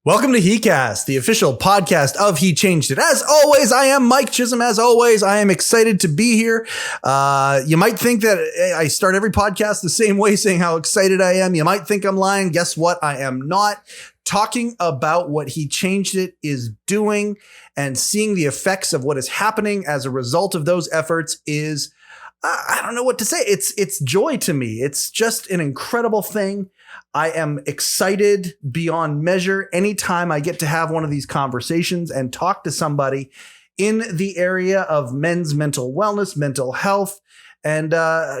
Welcome to heCast, the official podcast of HeChangedIt. As always, I am Mike Chisholm. As always, I am excited to be here. You might think that I start every podcast the same way, saying how excited I am. You might think I'm lying. Guess what? I am not. Talking about what HeChangedIt is doing and seeing the effects of what is happening as a result of those efforts is, I don't know what to say. It's joy to me. It's just an incredible thing. I am excited beyond measure anytime I get to have one of these conversations and talk to somebody in the area of men's mental wellness, mental health. And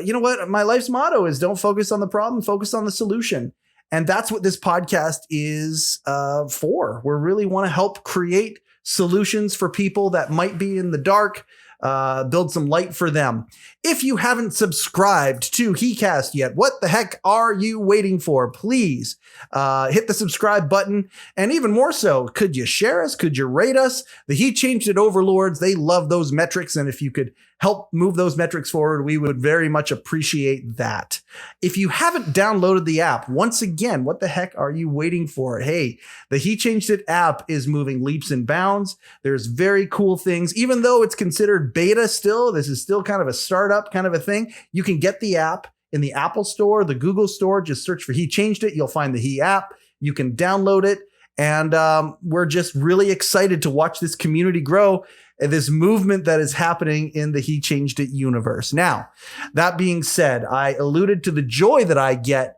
you know what? My life's motto is don't focus on the problem, focus on the solution. And that's what this podcast is for. We really want to help create solutions for people that might be in the dark, build some light for them. If you haven't subscribed to heCast yet, what the heck are you waiting for? Please hit the subscribe button. And even more so, could you share us? Could you rate us? The HeChangedIt overlords, they love those metrics. And if you could help move those metrics forward, we would very much appreciate that. If you haven't downloaded the app, once again, what the heck are you waiting for? Hey, the HeChangedIt app is moving leaps and bounds. There's very cool things, even though it's considered beta still. This is still kind of a startup kind of a thing. You can get the app in the Apple Store, the Google Store. Just search for HeChangedIt. You'll find the He app. You can download it. And we're just really excited to watch this community grow, this movement that is happening in the HeChangedIt universe. Now, that being said, I alluded to the joy that I get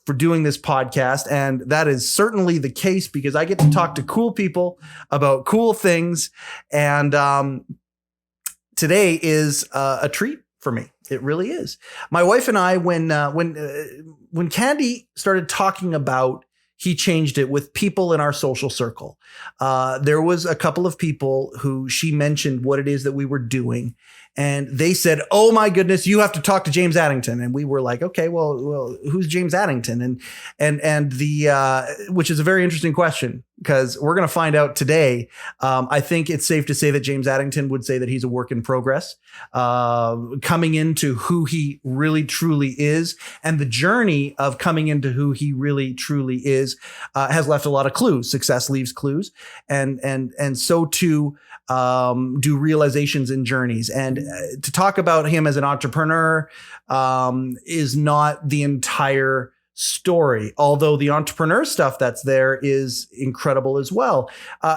for doing this podcast, and that is certainly the case because I get to talk to cool people about cool things. And today is a treat for me. It really is. My wife and I, when Candy started talking about HeChangedIt with people in our social circle, there was a couple of people who she mentioned what it is that we were doing. And they said, oh my goodness, you have to talk to James Addington. And we were like, okay, well, who's James Addington? And the, which is a very interesting question because we're going to find out today. I think it's safe to say that James Addington would say that he's a work in progress, coming into who he really truly is. And the journey of coming into who he really truly is, has left a lot of clues. Success leaves clues. And so too, do realizations and journeys. And to talk about him as an entrepreneur is not the entire story, although the entrepreneur stuff that's there is incredible as well.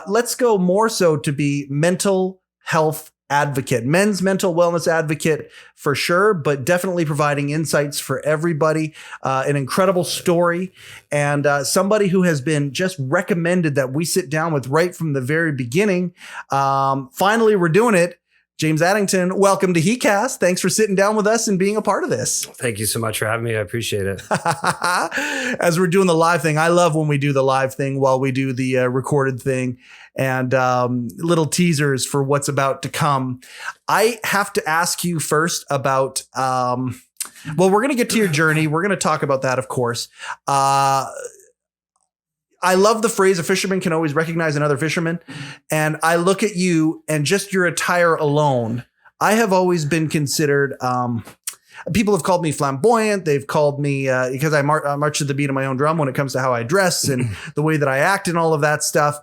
Let's go more so to be mental health advocate, men's mental wellness advocate for sure, but definitely providing insights for everybody. An incredible story and somebody who has been just recommended that we sit down with right from the very beginning. Finally, we're doing it. James Addington, welcome to heCast. Thanks for sitting down with us and being a part of this. Thank you so much for having me. I appreciate it. As we're doing the live thing, I love when we do the live thing while we do the recorded thing and little teasers for what's about to come. I have to ask you first about, well, we're going to get to your journey. We're going to talk about that, of course. I love the phrase, a fisherman can always recognize another fisherman. And I look at you and just your attire alone. I have always been considered, people have called me flamboyant. They've called me, because I march to the beat of my own drum when it comes to how I dress and the way that I act and all of that stuff.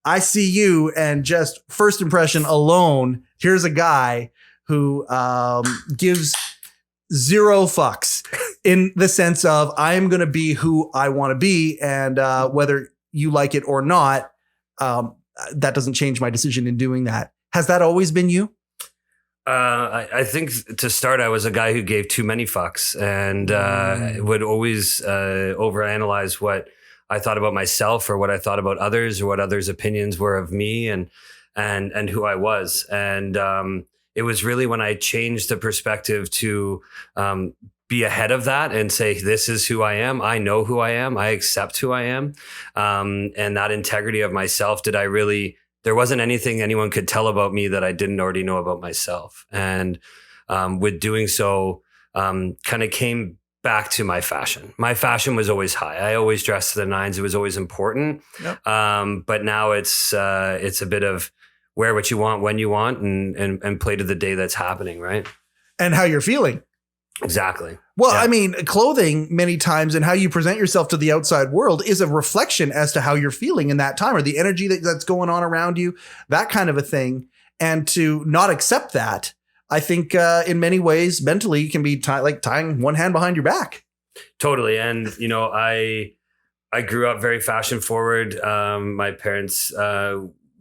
I see you and just first impression alone, here's a guy who gives zero fucks in the sense of I am going to be who I want to be. And whether you like it or not, that doesn't change my decision in doing that. Has that always been you? I think to start, I was a guy who gave too many fucks and would always overanalyze what I thought about myself or what I thought about others or what others' opinions were of me and who I was. And it was really when I changed the perspective to be ahead of that and say, this is who I am. I know who I am. I accept who I am. And that integrity of myself, there wasn't anything anyone could tell about me that I didn't already know about myself. And with doing so, kind of came back to my fashion. My fashion was always high. I always dressed to the nines. It was always important. Yep. But now it's a bit of wear what you want, when you want, and play to the day that's happening, right? And how you're feeling. Exactly. Well, Yeah. I mean, clothing many times and how you present yourself to the outside world is a reflection as to how you're feeling in that time or the energy that's going on around you, that kind of a thing. And to not accept that, I think in many ways mentally can be like tying one hand behind your back. Totally. And, I grew up very fashion forward. My parents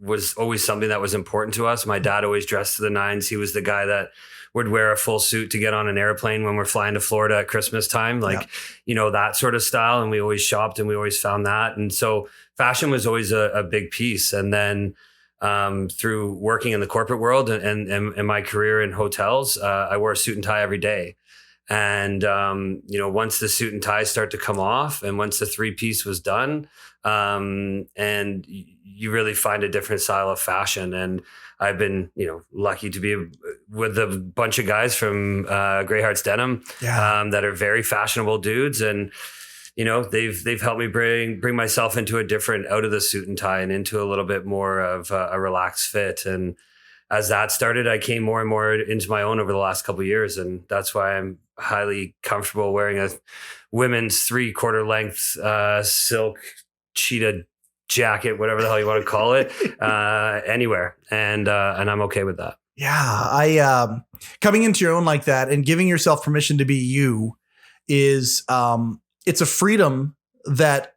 was always something that was important to us. My dad always dressed to the nines. He was the guy that would wear a full suit to get on an airplane when we're flying to Florida at Christmas time, that sort of style. And we always shopped and we always found that. And so fashion was always a big piece. And then through working in the corporate world and my career in hotels, I wore a suit and tie every day. And, once the suit and tie start to come off and once the 3-piece was done, and you really find a different style of fashion. And I've been, lucky to be with a bunch of guys from Grey Hearts Denim that are very fashionable dudes. And, they've helped me bring myself into a different out of the suit and tie and into a little bit more of a relaxed fit. And as that started, I came more and more into my own over the last couple of years. And that's why I'm highly comfortable wearing a women's 3/4 length silk cheetah jacket, whatever the hell you want to call it, anywhere. And I'm okay with that. Yeah. I coming into your own like that and giving yourself permission to be you is it's a freedom that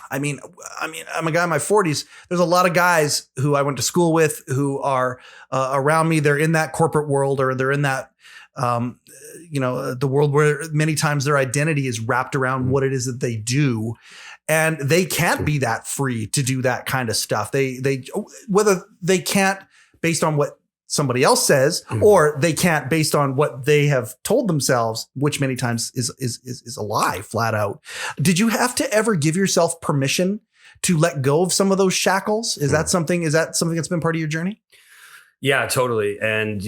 I mean, I'm a guy in my 40s. There's a lot of guys who I went to school with who are around me. They're in that corporate world or they're in that, the world where many times their identity is wrapped around what it is that they do. And they can't be that free to do that kind of stuff. They whether they can't based on what somebody else says, or they can't based on what they have told themselves, which many times is a lie flat out. Did you have to ever give yourself permission to let go of some of those shackles? Is that something that's been part of your journey? Yeah, totally. And,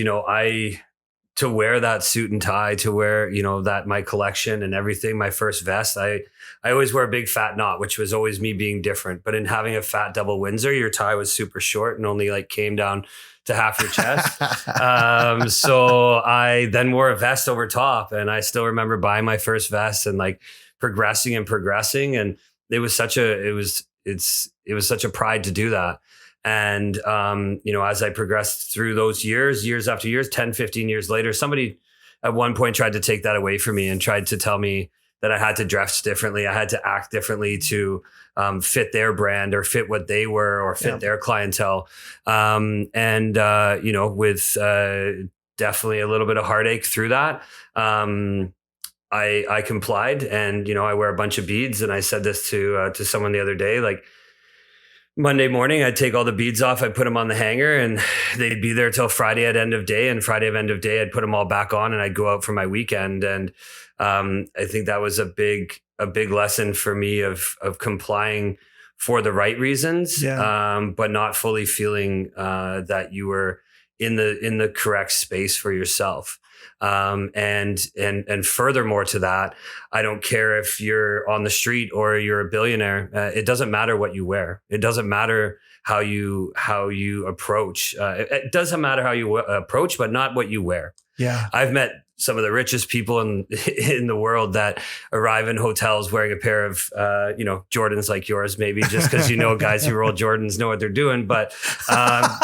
to wear that suit and tie, to wear, that my collection and everything, my first vest, I always wear a big fat knot, which was always me being different. But in having a fat double Windsor, your tie was super short and only came down to half your chest. So I then wore a vest over top, and I still remember buying my first vest and progressing. And it was such a pride to do that. And, as I progressed through those years after years, 10, 15 years later, somebody at one point tried to take that away from me and tried to tell me that I had to dress differently. I had to act differently to fit their brand or fit what they were or fit their clientele. With definitely a little bit of heartache through that. I complied, and, I wear a bunch of beads. And I said this to someone the other day, Monday morning, I'd take all the beads off. I'd put them on the hanger and they'd be there till Friday at end of day. And Friday at end of day, I'd put them all back on and I'd go out for my weekend. And I think that was a big lesson for me of complying for the right reasons, but not fully feeling that you were in the correct space for yourself. And furthermore to that, I don't care if you're on the street or you're a billionaire. It doesn't matter what you wear. It doesn't matter how you approach. It doesn't matter how you approach, but not what you wear. Yeah. I've met some of the richest people in the world that arrive in hotels wearing a pair of, Jordans like yours, maybe just because, guys who roll Jordans know what they're doing, but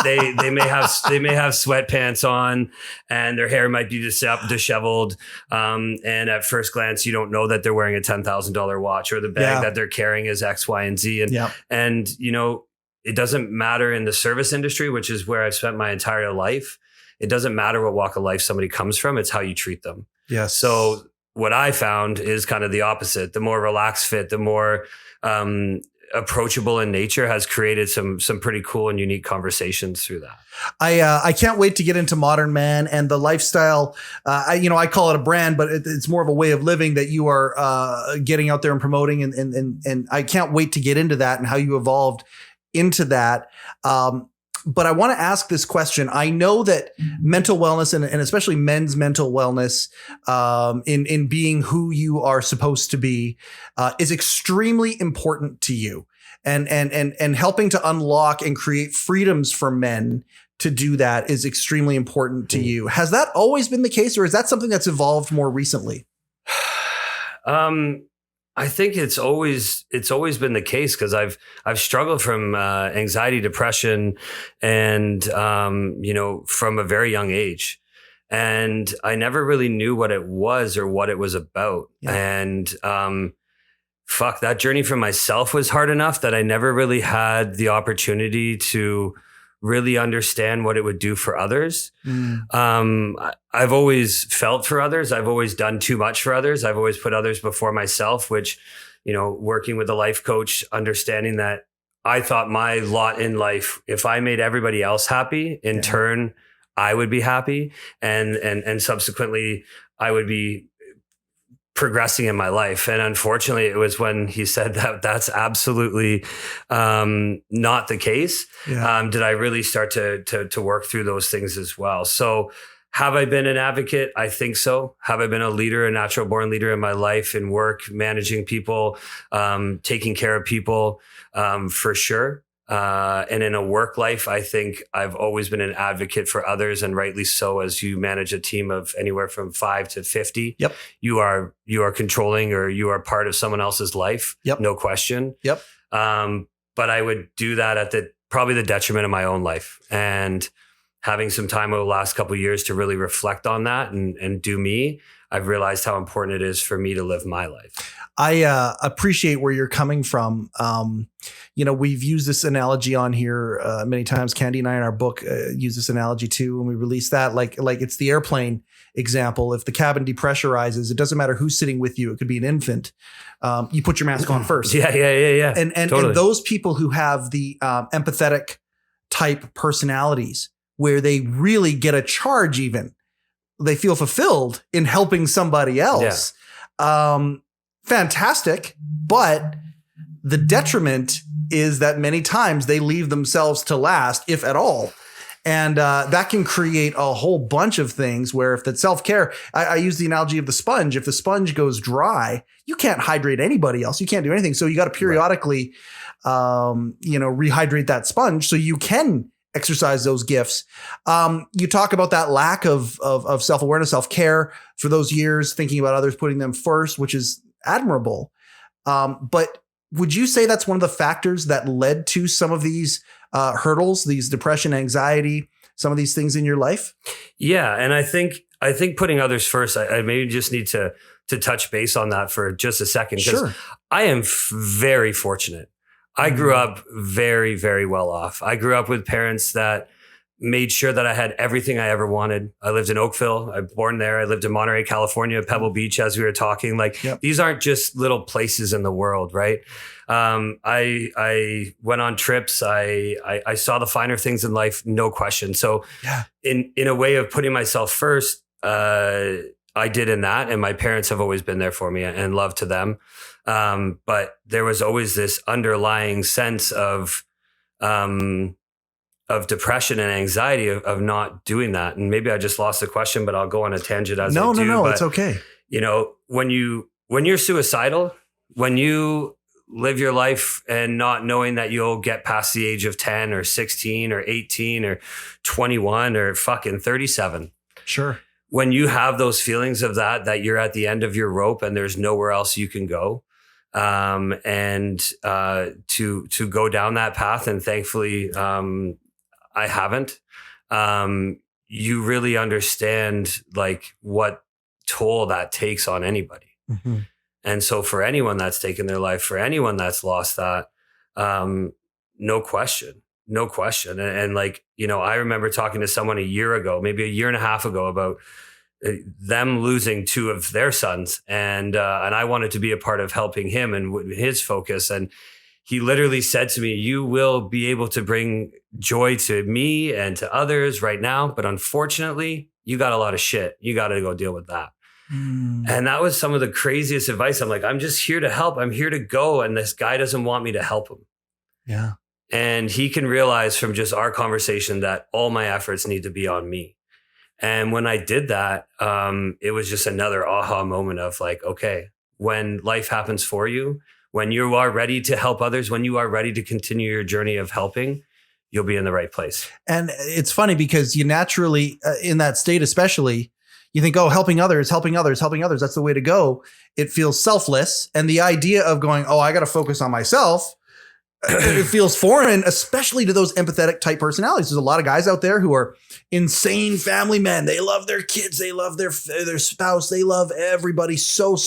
they may have sweatpants on and their hair might be disheveled. And at first glance, you don't know that they're wearing a $10,000 watch or the bag that they're carrying is X, Y, and Z. And it doesn't matter in the service industry, which is where I've spent my entire life. It doesn't matter what walk of life somebody comes from. It's how you treat them. Yes. So what I found is kind of the opposite. The more relaxed fit, the more approachable in nature has created some pretty cool and unique conversations through that. I can't wait to get into Modern Man and the lifestyle. I call it a brand, but it's more of a way of living that you are getting out there and promoting. And I can't wait to get into that and how you evolved into that. But I want to ask this question. I know that mental wellness and especially men's mental wellness in being who you are supposed to be is extremely important to you and helping to unlock and create freedoms for men to do that is extremely important to you. Has that always been the case, or is that something that's evolved more recently? I think it's always been the case, because I've struggled from anxiety, depression, and from a very young age, and I never really knew what it was or what it was about. Yeah. And that journey for myself was hard enough that I never really had the opportunity to really understand what it would do for others. I've always felt for others. I've always done too much for others. I've always put others before myself, which, working with a life coach, understanding that I thought my lot in life, if I made everybody else happy, in turn, I would be happy. And subsequently I would be progressing in my life. And unfortunately, it was when he said that that's absolutely not the case. Yeah. Did I really start to work through those things as well? So have I been an advocate? I think so. Have I been a leader, a natural born leader in my life, in work, managing people, taking care of people? For sure. And in a work life, I think I've always been an advocate for others, and rightly so. As you manage a team of anywhere from 5 to 50, yep, you are controlling, or you are part of someone else's life. Yep. No question. Yep. But I would do that at probably the detriment of my own life. And having some time over the last couple of years to really reflect on that and do me, I've realized how important it is for me to live my life. I appreciate where you're coming from. We've used this analogy on here many times. Candy and I in our book use this analogy too when we release that. Like it's the airplane example. If the cabin depressurizes, it doesn't matter who's sitting with you. It could be an infant. You put your mask on first. Yeah. And totally. And those people who have the empathetic type personalities, where they really get a charge, even they feel fulfilled in helping somebody else. Yeah. Fantastic. But the detriment is that many times they leave themselves to last, if at all. And that can create a whole bunch of things where, if the self-care, I use the analogy of the sponge. If the sponge goes dry, you can't hydrate anybody else. You can't do anything. So you got to periodically, rehydrate that sponge so you can exercise those gifts. You talk about that lack of self-awareness, self-care for those years, thinking about others, putting them first, which is admirable. But would you say that's one of the factors that led to some of these hurdles, these depression, anxiety, some of these things in your life? Yeah. And I think putting others first, I maybe just need to touch base on that for just a second. Sure. I am very fortunate. I grew up very, very well off. I grew up with parents that made sure that I had everything I ever wanted. I lived in Oakville. I was born there. I lived in Monterey, California, Pebble Beach, as we were talking. These aren't just little places in the world, right? I went on trips. I saw the finer things in life, no question. So in a way of putting myself first, I did in that. And my parents have always been there for me, and love to them. But there was always this underlying sense of depression and anxiety of not doing that. And maybe I just lost the question, but I'll go on a tangent as I do. No, it's okay. When you're suicidal, when you live your life and not knowing that you'll get past the age of 10 or 16 or 18 or 21 or fucking 37. Sure. When you have those feelings of that you're at the end of your rope and there's nowhere else you can go. And to go down that path, and thankfully, I haven't, you really understand what toll that takes on anybody. Mm-hmm. And so for anyone that's taken their life, for anyone that's lost that, no question. And I remember talking to someone a year ago, maybe a year and a half ago, about them losing 2 of their sons. And I wanted to be a part of helping him and his focus. And he literally said to me, "You will be able to bring joy to me and to others right now, but unfortunately, you got a lot of shit. You got to go deal with that." And that was some of the craziest advice. I'm like, I'm just here to help. I'm here to go. And this guy doesn't want me to help him. Yeah. And he can realize from just our conversation that all my efforts need to be on me. And when I did that, it was just another aha moment of okay, when life happens for you, when you are ready to help others, when you are ready to continue your journey of helping, you'll be in the right place. And it's funny because you naturally, in that state especially, you think, oh, helping others. That's the way to go. It feels selfless. And the idea of going, oh, I got to focus on myself, it feels foreign, especially to those empathetic type personalities. There's a lot of guys out there who are insane family men. They love their kids. They love their spouse. They love everybody so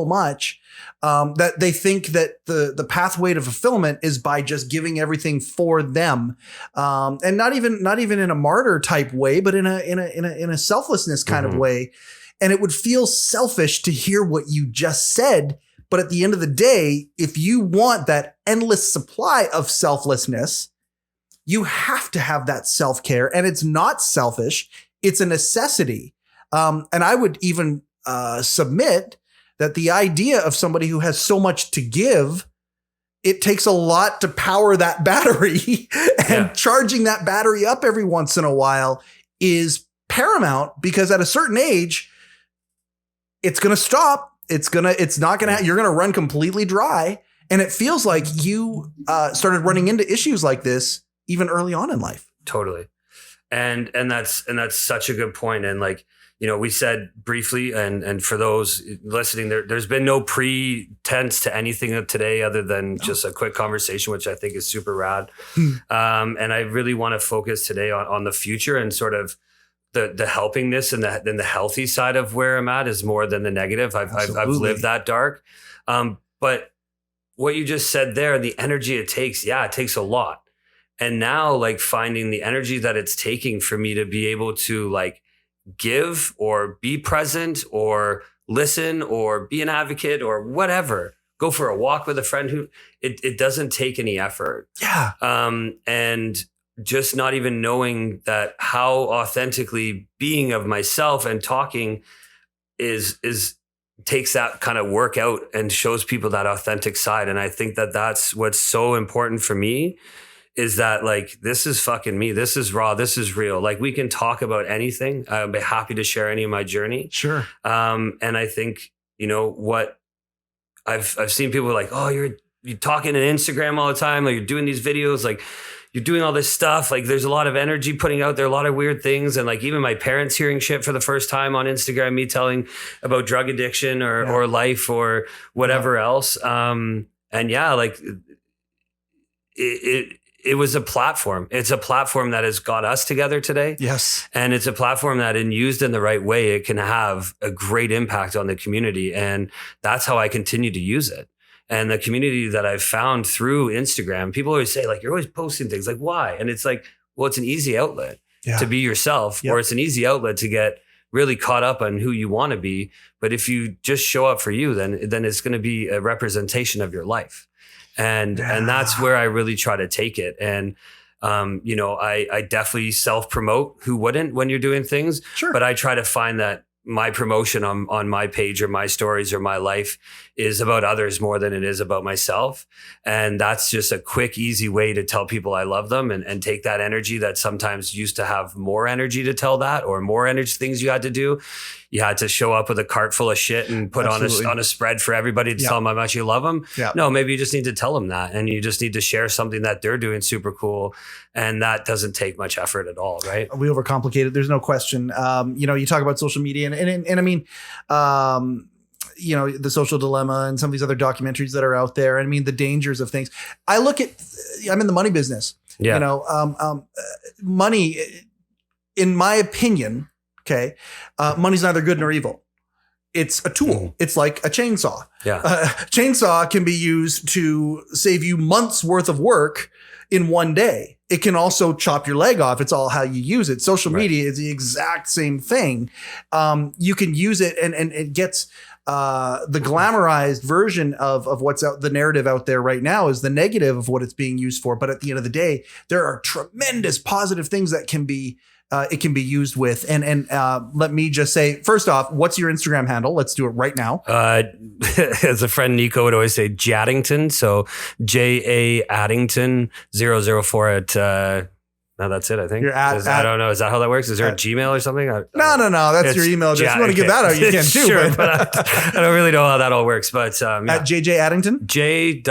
much that they think that the pathway to fulfillment is by just giving everything for them. And not even in a martyr type way, but in a selflessness kind of way. And it would feel selfish to hear what you just said. But at the end of the day, if you want that endless supply of selflessness, you have to have that self-care. And it's not selfish. It's a necessity. And I would even submit that the idea of somebody who has so much to give, it takes a lot to power that battery. And charging that battery up every once in a while is paramount, because at a certain age, it's going to stop. You're going to run completely dry. And it feels like you started running into issues like this even early on in life. Totally. And that's such a good point. And like, we said briefly, and for those listening, there's been no pretense to anything today other than just a quick conversation, which I think is super rad. And I really want to focus today on the future and sort of the helpingness and the healthy side of where I'm at is more than the negative. I've lived that dark. But what you just said there, the energy it takes a lot. And now like finding the energy that it's taking for me to be able to like give or be present or listen or be an advocate or whatever, go for a walk with a friend who it doesn't take any effort. Yeah. And just not even knowing that how authentically being of myself and talking is takes that kind of work out and shows people that authentic side. And I think that that's what's so important for me, is that like, this is fucking me. This is raw. This is real. Like we can talk about anything. I'll be happy to share any of my journey. Sure. And I think, what I've seen people like, oh, you're talking on Instagram all the time. Like you're doing these videos, like you're doing all this stuff. Like there's a lot of energy putting out there, a lot of weird things. And like even my parents hearing shit for the first time on Instagram, me telling about drug addiction or life or whatever else. And like it was a platform. It's a platform that has got us together today. Yes. And it's a platform that used in the right way, it can have a great impact on the community. And that's how I continue to use it. And the community that I've found through Instagram, people always say like, you're always posting things, like why? And it's like, well, it's an easy outlet to be yourself, or it's an easy outlet to get really caught up on who you want to be. But if you just show up for you, then it's going to be a representation of your life. And that's where I really try to take it. And, I definitely self-promote. Who wouldn't when you're doing things? Sure. But I try to find that my promotion on my page or my stories or my life is about others more than it is about myself. And that's just a quick, easy way to tell people I love them and take that energy that sometimes used to have more energy to tell that, or more energy things you had to do. You had to show up with a cart full of shit and put on a spread for everybody to tell them how much you love them. Yeah. No, maybe you just need to tell them that, and you just need to share something that they're doing super cool. And that doesn't take much effort at all, right? We overcomplicate it. There's no question. You talk about social media and I mean, the Social Dilemma and some of these other documentaries that are out there. I mean, the dangers of things. I'm in the money business. Yeah. Money, in my opinion, okay, money's neither good nor evil. It's a tool. It's like a chainsaw. Yeah. Chainsaw can be used to save you months worth of work in one day. It can also chop your leg off. It's all how you use it. Social media is the exact same thing. You can use it and it gets the glamorized version of what's out, the narrative out there right now is the negative of what it's being used for. But at the end of the day, there are tremendous positive things that can be it can be used with. And let me just say, first off, what's your Instagram handle? Let's do it right now. As a friend, Nico would always say Jaddington. So J-A Addington 004 at No, that's it. I think. You're I don't know. Is that how that works? Is there a Gmail or something? No. That's your email address. You want to give that out, you can too. Sure, but I don't really know how that all works. But at JJ Addington, JAADD,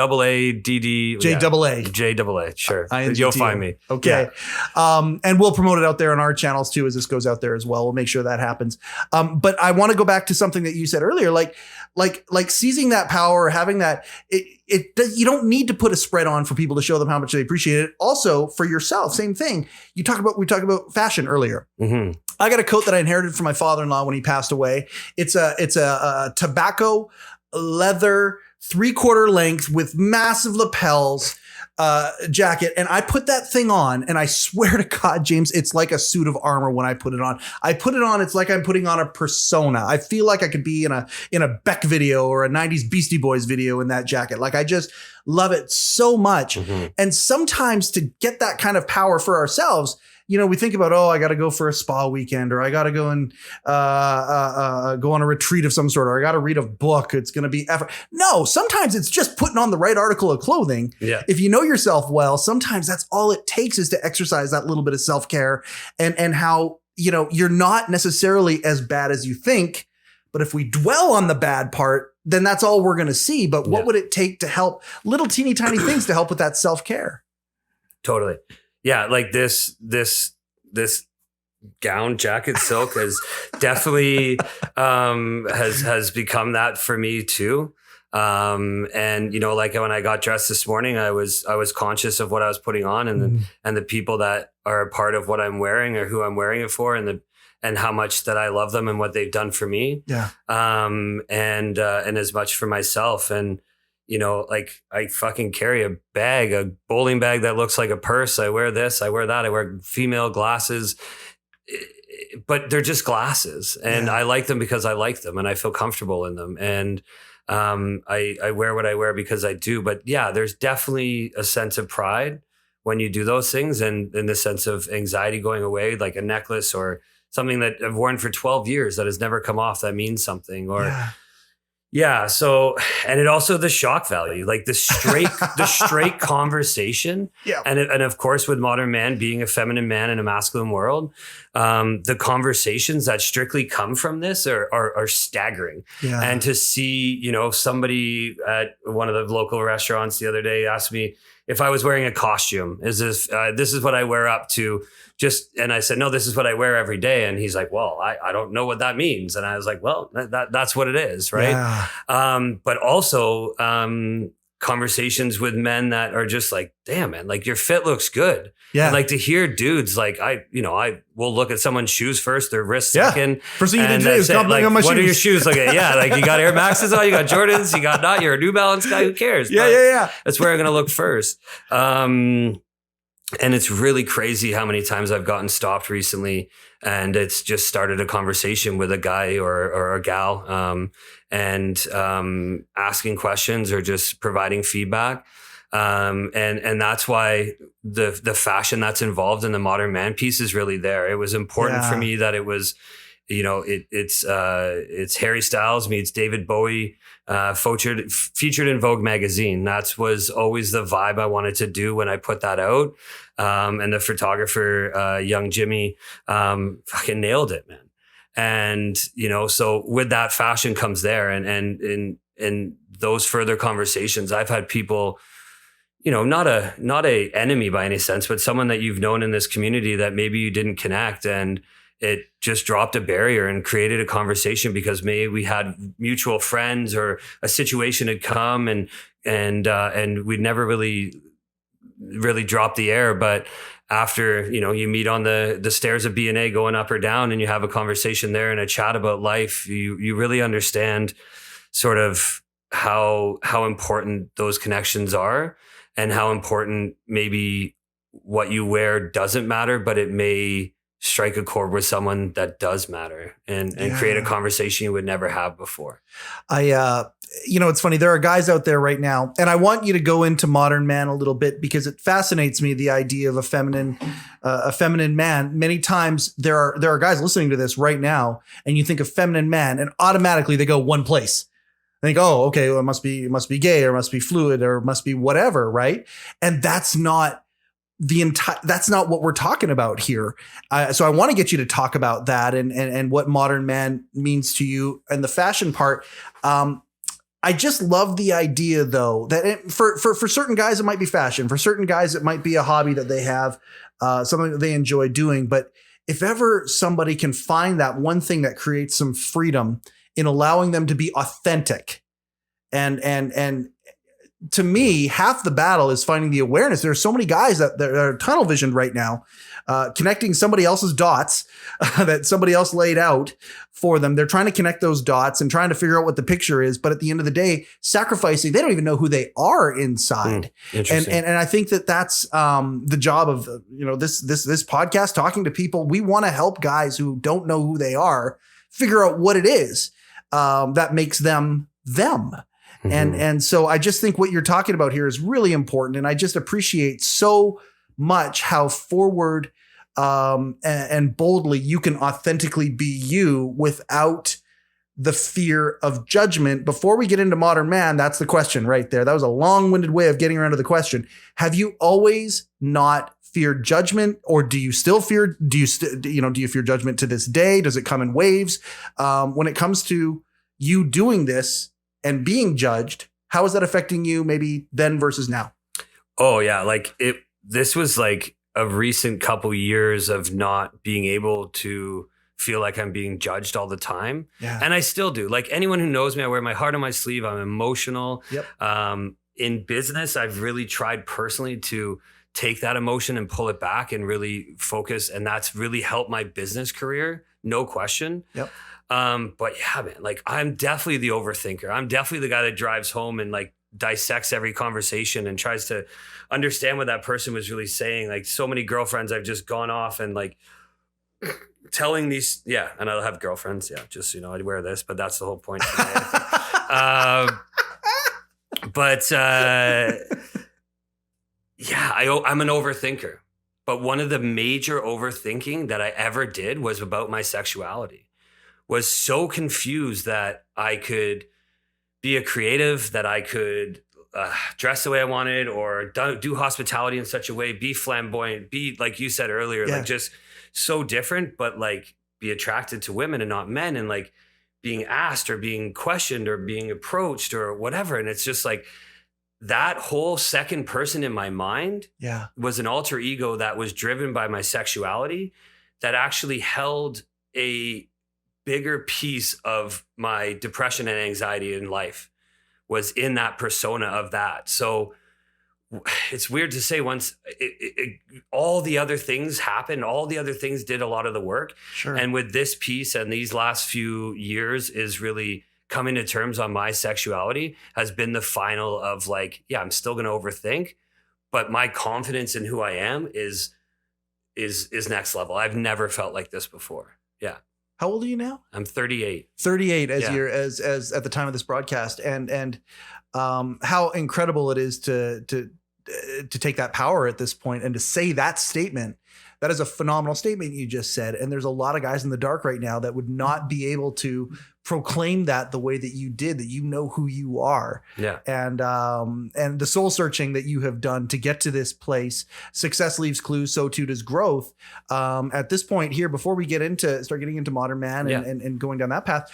JAA. Sure, you'll find me. Okay, and we'll promote it out there on our channels too as this goes out there as well. We'll make sure that happens. But I want to go back to something that you said earlier, like seizing that power, having that. You don't need to put a spread on for people to show them how much they appreciate it. Also for yourself, same thing. We talked about fashion earlier. Mm-hmm. I got a coat that I inherited from my father-in-law when he passed away. It's a tobacco leather 3/4 length with massive lapels jacket. And I put that thing on and I swear to God, James, it's like a suit of armor when I put it on. I put it on. It's like I'm putting on a persona. I feel like I could be in a Beck video or a 90s Beastie Boys video in that jacket. Like I just love it so much. Mm-hmm. And sometimes to get that kind of power for ourselves, we think about, I got to go for a spa weekend, or I got to go and go on a retreat of some sort, or I got to read a book. It's going to be effort. No, sometimes it's just putting on the right article of clothing. Yeah. If you know yourself well, sometimes that's all it takes is to exercise that little bit of self-care and how, you're not necessarily as bad as you think. But if we dwell on the bad part, then that's all we're going to see. But what would it take to help little teeny tiny things to help with that self-care? Totally. Yeah, like this gown, jacket, silk has definitely has become that for me too. And like when I got dressed this morning, I was conscious of what I was putting on and the people that are a part of what I'm wearing or who I'm wearing it for, and how much that I love them and what they've done for me. Yeah. And as much for myself. And like I fucking carry a bowling bag that looks like a purse. I wear this, I wear that. I wear female glasses, but they're just glasses. And I like them because I like them and I feel comfortable in them. And I wear what I wear because I do. But yeah, there's definitely a sense of pride when you do those things, and in the sense of anxiety going away, like a necklace or something that I've worn for 12 years that has never come off, that means something. Or yeah. So, and it also the shock value, like the straight conversation. Yeah. And of course, with modern man being a feminine man in a masculine world, the conversations that strictly come from this are staggering. Yeah. And to see, somebody at one of the local restaurants the other day asked me if I was wearing a costume, this is what I wear up to. And I said, no, this is what I wear every day. And he's like, well, I don't know what that means. And I was like, well, that's what it is. Right. Yeah. But also conversations with men that are just like, damn, man, like your fit looks good. Yeah. And like to hear dudes, like I will look at someone's shoes first, their wrists second. First thing you did today was compliment on my shoes. What are your shoes? Like, like you got Air Maxes on, you got Jordans, you got not, you're a New Balance guy, who cares? Yeah. That's where I'm going to look first. And it's really crazy how many times I've gotten stopped recently, and it's just started a conversation with a guy or a gal, and asking questions or just providing feedback. And that's why the fashion that's involved in the modern man piece is really there. It was important for me that it was, it's Harry Styles meets David Bowie, featured in Vogue magazine. That was always the vibe I wanted to do when I put that out. And the photographer, young Jimmy, fucking nailed it, man. And, so with that fashion comes there, and those further conversations, I've had people, not a enemy by any sense, but someone that you've known in this community that maybe you didn't connect, and it just dropped a barrier and created a conversation because maybe we had mutual friends or a situation had come and we'd never really dropped the air. But after, you meet on the stairs of B&A going up or down, and you have a conversation there and a chat about life, you really understand sort of how important those connections are, and how important maybe what you wear doesn't matter, but it may strike a chord with someone that does matter and create a conversation you would never have before. It's funny. There are guys out there right now, and I want you to go into modern man a little bit because it fascinates me, the idea of a feminine man. Many times there are guys listening to this right now, and you think of feminine man and automatically they go one place. They think, oh, okay, well, it must be gay, or it must be fluid, or it must be whatever. Right. And that's not that's not what we're talking about here. So I want to get you to talk about that and what modern man means to you and the fashion part. I just love the idea, though, that for certain guys, it might be fashion. For certain guys, it might be a hobby that they have, something that they enjoy doing. But if ever somebody can find that one thing that creates some freedom in allowing them to be authentic, and to me, half the battle is finding the awareness. There are so many guys that are tunnel visioned right now, connecting somebody else's dots that somebody else laid out for them. They're trying to connect those dots and trying to figure out what the picture is. But at the end of the day, sacrificing, they don't even know who they are inside. And I think that's the job of, this podcast, talking to people. We want to help guys who don't know who they are figure out what it is that makes them them. And so I just think what you're talking about here is really important. And I just appreciate so much how forward and boldly you can authentically be you without the fear of judgment. Before we get into modern man, that's the question right there. That was a long-winded way of getting around to the question. Have you always not feared judgment, or do you still fear? Do you fear judgment to this day? Does it come in waves? When it comes to you doing this and being judged, how is that affecting you maybe then versus now? Oh yeah. This was like a recent couple years of not being able to feel like I'm being judged all the time. Yeah. And I still do. Like, anyone who knows me, I wear my heart on my sleeve. I'm emotional. Yep. In business, I've really tried personally to take that emotion and pull it back and really focus. And that's really helped my business career. No question. Yep. But yeah, man, like, I'm definitely the overthinker. I'm definitely the guy that drives home and like dissects every conversation and tries to understand what that person was really saying. Like, so many girlfriends I've just gone off and like telling these, and I'll have girlfriends. Yeah. Just, I'd wear this, but that's the whole point. I'm an overthinker, but one of the major overthinking that I ever did was about my sexuality. Was so confused that I could be a creative, that I could dress the way I wanted, or do hospitality in such a way, be flamboyant, be, like you said earlier, like just so different, but like be attracted to women and not men, and like being asked or being questioned or being approached or whatever. And it's just like that whole second person in my mind was an alter ego that was driven by my sexuality, that actually held a bigger piece of my depression and anxiety in life, was in that persona of that. So it's weird to say, once all the other things happened, all the other things did a lot of the work. Sure. And with this piece and these last few years is really coming to terms on my sexuality has been the final of like, I'm still going to overthink, but my confidence in who I am is next level. I've never felt like this before. Yeah. How old are you now? I'm 38. 38 as at the time of this broadcast, and how incredible it is to take that power at this point and to say that statement. That is a phenomenal statement you just said. And there's a lot of guys in the dark right now that would not be able to proclaim that the way that you did, that you know who you are. Yeah. And the soul searching that you have done to get to this place. Success leaves clues, so too does growth. At this point here, before we start getting into modern man and going down that path,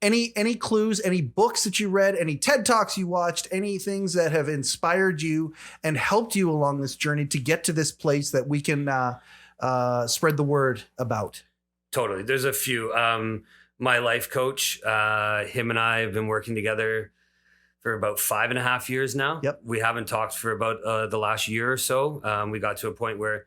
any clues, any books that you read, any TED Talks you watched, any things that have inspired you and helped you along this journey to get to this place that we can spread the word about? Totally. There's a few. My life coach, him and I have been working together for about 5.5 years now. Yep. We haven't talked for about the last year or so. We got to a point where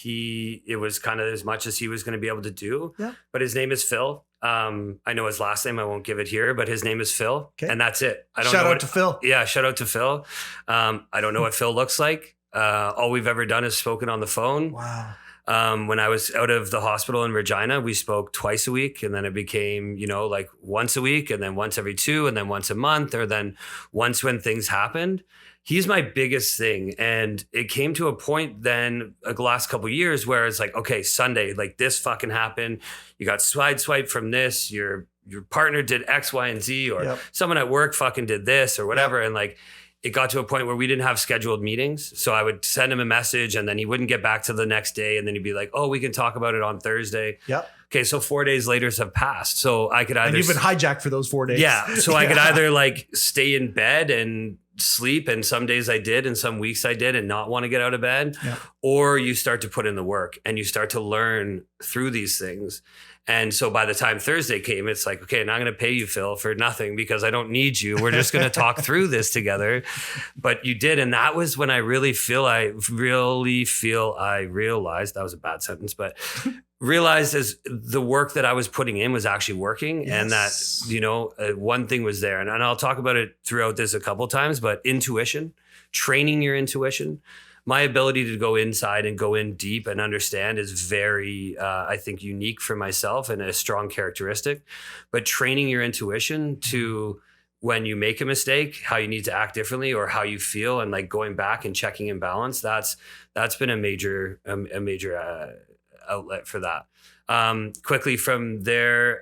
it was kind of as much as he was going to be able to do. Yeah. But his name is Phil. I know his last name. I won't give it here, but his name is Phil. Okay. And that's it. Shout out to Phil. Yeah. Shout out to Phil. I don't know what Phil looks like. All we've ever done is spoken on the phone. Wow. When I was out of the hospital in Regina, we spoke twice a week, and then it became, like once a week, and then once every 2, and then once a month, or then once when things happened. He's my biggest thing. And it came to a point then the last couple of years where it's like, okay, Sunday, like this fucking happened. You got sideswiped from this. Your partner did X, Y, and Z, or someone at work fucking did this or whatever. And like, it got to a point where we didn't have scheduled meetings. So I would send him a message and then he wouldn't get back to the next day. And then he'd be like, oh, we can talk about it on Thursday. Yep. Okay. So 4 days later have passed. So I could either. And you've been hijacked for those 4 days. Yeah. So I could either like stay in bed and sleep. And some days I did, and some weeks I did, and not want to get out of bed. Yeah. Or you start to put in the work and you start to learn through these things. And so by the time Thursday came, it's like, okay, now I'm going to pay you, Phil, for nothing because I don't need you. We're just going to talk through this together. But you did. And that was when I really feel I realized, that was a bad sentence, but realized as the work that I was putting in was actually working. Yes. And that, you know, one thing was there. And I'll talk about it throughout this a couple of times, but intuition, training your intuition. My ability to go inside and go in deep and understand is very, I think, unique for myself and a strong characteristic. But training your intuition to when you make a mistake, how you need to act differently or how you feel, and like going back and checking in balance, that's been a major outlet for that. Quickly from there,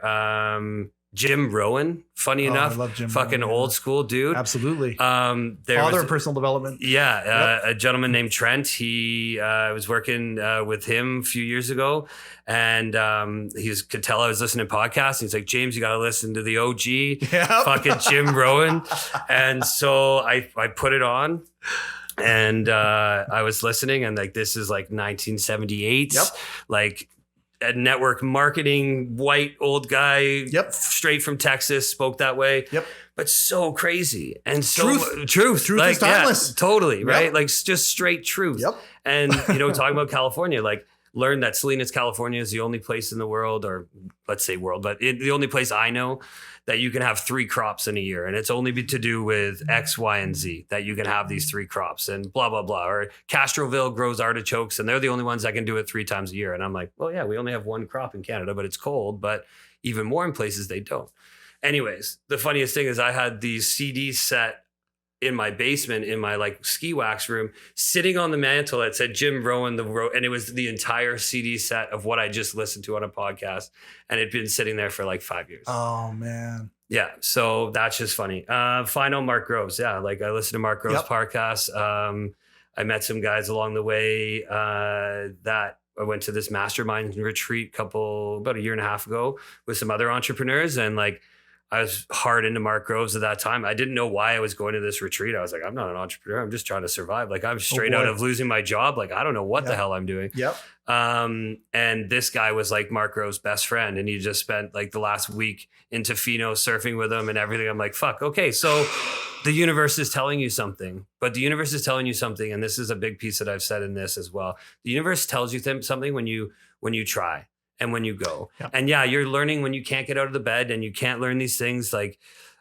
Jim Rohn, funny enough, I love Jim fucking Rohn, old school dude. Absolutely. There Father was of personal development. Yeah, a gentleman named Trent. He was working with him a few years ago, and could tell I was listening to podcasts. He's like, James, you got to listen to the OG, fucking Jim Rohn. And so I put it on. And I was listening, and like, this is like 1978. Yep. Like a network marketing, white old guy, straight from Texas, spoke that way. Yep. But so crazy. And so truth like, is timeless. Yeah, totally. Right. Like just straight truth. Yep. And, you know, talking about California, like learn that Salinas, California is the only place in the world, or let's say world, but the only place I know that you can have 3 crops in a year. And it's only to do with X, Y, and Z that you can have these 3 crops and blah, blah, blah. Or Castroville grows artichokes and they're the only ones that can do it 3 times a year. And I'm like, well, yeah, we only have 1 crop in Canada, but it's cold, but even more in places they don't. Anyways, the funniest thing is I had these CDs set in my basement, in my like ski wax room, sitting on the mantle that said Jim Rohn, and it was the entire CD set of what I just listened to on a podcast, and it'd been sitting there for like 5 years. Oh man. Yeah. So that's just funny. Final Mark Groves. Yeah. Like I listened to Mark Groves' podcast. I met some guys along the way that I went to this mastermind retreat about a year and a half ago with some other entrepreneurs, and like, I was hard into Mark Groves at that time. I didn't know why I was going to this retreat. I was like, I'm not an entrepreneur. I'm just trying to survive. Like I'm straight out of losing my job. Like, I don't know what the hell I'm doing. Yep. And this guy was like Mark Groves' best friend. And he just spent like the last week in Tofino surfing with him and everything. I'm like, fuck. Okay. So the universe is telling you something, but the universe is telling you something. And this is a big piece that I've said in this as well. The universe tells you something when you try. And when you go, and you're learning when you can't get out of the bed and you can't learn these things. Like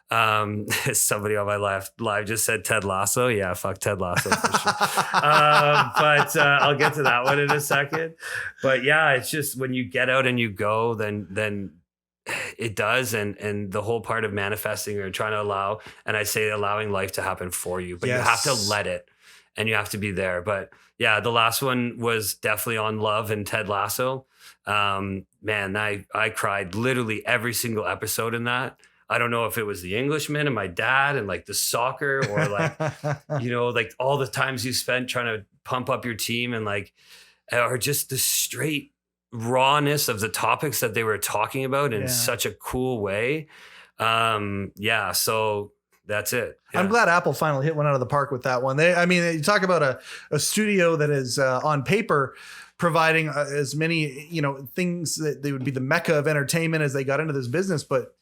somebody on my live just said Ted Lasso. Yeah, fuck Ted Lasso for sure. But I'll get to that one in a second. But yeah, it's just when you get out and you go, then it does. And the whole part of manifesting or trying to allow, and I say allowing life to happen for you, but you have to let it and you have to be there. But yeah, the last one was definitely on love and Ted Lasso. Man, I cried literally every single episode in that. I don't know if it was the Englishman and my dad and like the soccer or like, you know, like all the times you spent trying to pump up your team and like, or just the straight rawness of the topics that they were talking about in such a cool way. So that's it. Yeah. I'm glad Apple finally hit one out of the park with that one. You talk about a studio that is on paper providing as many, you know, things that they would be the mecca of entertainment as they got into this business, but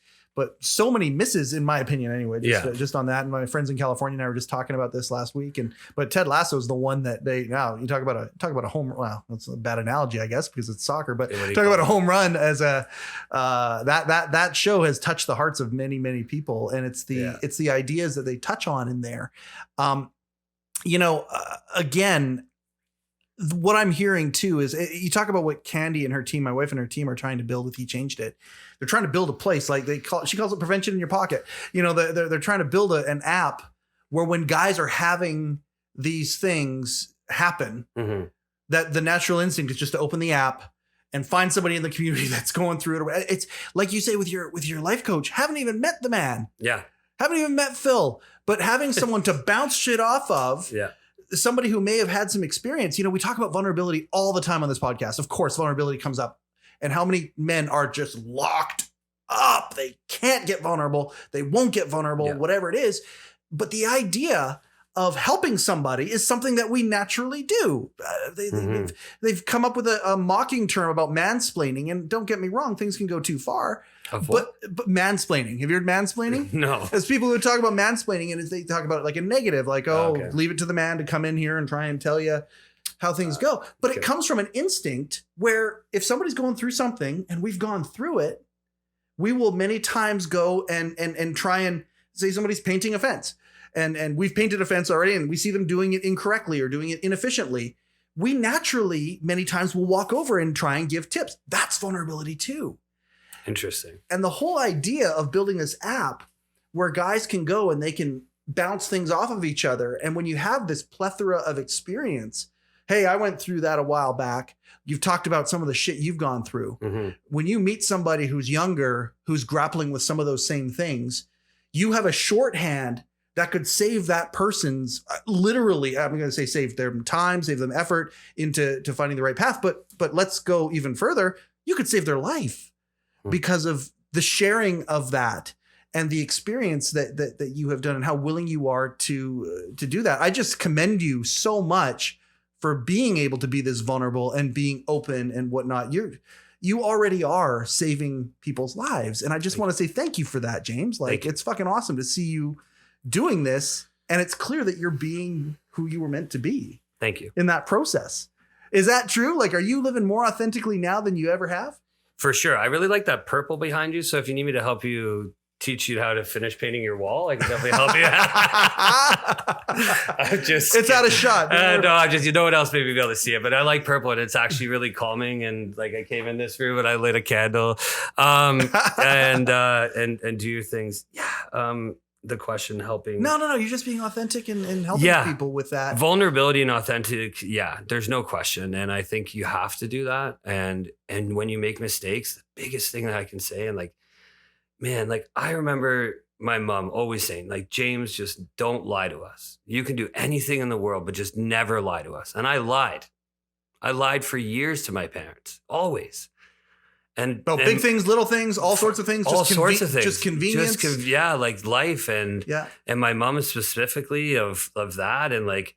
so many misses in my opinion anyway, just on that. And my friends in California and I were just talking about this last week. But Ted Lasso is the one that you talk about a home. Well, that's a bad analogy, I guess, because it's soccer, but talk about a home run as that show has touched the hearts of many, many people. And it's the ideas that they touch on in there. Again, what I'm hearing too is you talk about what Candy and her team, my wife and her team, are trying to build with HeChangedIt. They're trying to build a place like she calls it prevention in your pocket. You know, they're trying to build an app where when guys are having these things happen, that the natural instinct is just to open the app and find somebody in the community that's going through it. It's like you say with your life coach, haven't even met the man. Yeah. haven't even met Phil, but having someone to bounce shit off of. Yeah. Somebody who may have had some experience. You know, we talk about vulnerability all the time on this podcast. Of course, vulnerability comes up. And how many men are just locked up? They can't get vulnerable. They won't get vulnerable, whatever it is. But the idea of helping somebody is something that we naturally do. They've come up with a mocking term about mansplaining. And don't get me wrong, things can go too far. But mansplaining. Have you heard mansplaining? No. There's people who talk about mansplaining and they talk about it like a negative, like, leave it to the man to come in here and try and tell you how things go. But it comes from an instinct where if somebody's going through something and we've gone through it, we will many times go and try and say somebody's painting a fence. And we've painted a fence already and we see them doing it incorrectly or doing it inefficiently. We naturally, many times, will walk over and try and give tips. That's vulnerability too. Interesting. And the whole idea of building this app where guys can go and they can bounce things off of each other. And when you have this plethora of experience, hey, I went through that a while back. You've talked about some of the shit you've gone through. Mm-hmm. When you meet somebody who's younger, who's grappling with some of those same things, you have a shorthand that could save that person's literally, I'm going to say save them time, save them effort into finding the right path. But let's go even further. You could save their life because of the sharing of that and the experience that you have done and how willing you are to do that. I just commend you so much for being able to be this vulnerable and being open and whatnot. You already are saving people's lives. And I just want to say thank you for that, James. Like, it's fucking awesome to see you doing this. And it's clear that you're being who you were meant to be. Thank you. In that process. Is that true? Like, are you living more authentically now than you ever have? For sure. I really like that purple behind you. So if you need me to help you teach you how to finish painting your wall, I can definitely help you. It's out of shot. No, I just, you know what else made me be able to see it, but I like purple and it's actually really calming. And like I came in this room and I lit a candle, and do your things. Yeah. The question helping. No. You're just being authentic and helping people with that. Vulnerability and authentic. Yeah, there's no question. And I think you have to do that. And when you make mistakes, the biggest thing that I can say, and like, man, like I remember my mom always saying, like, James, just don't lie to us. You can do anything in the world, but just never lie to us. And I lied. I lied for years to my parents, always. And big things, little things, all sorts of things. All sorts of things. Just convenience. Like life. And my mom specifically of that. And like,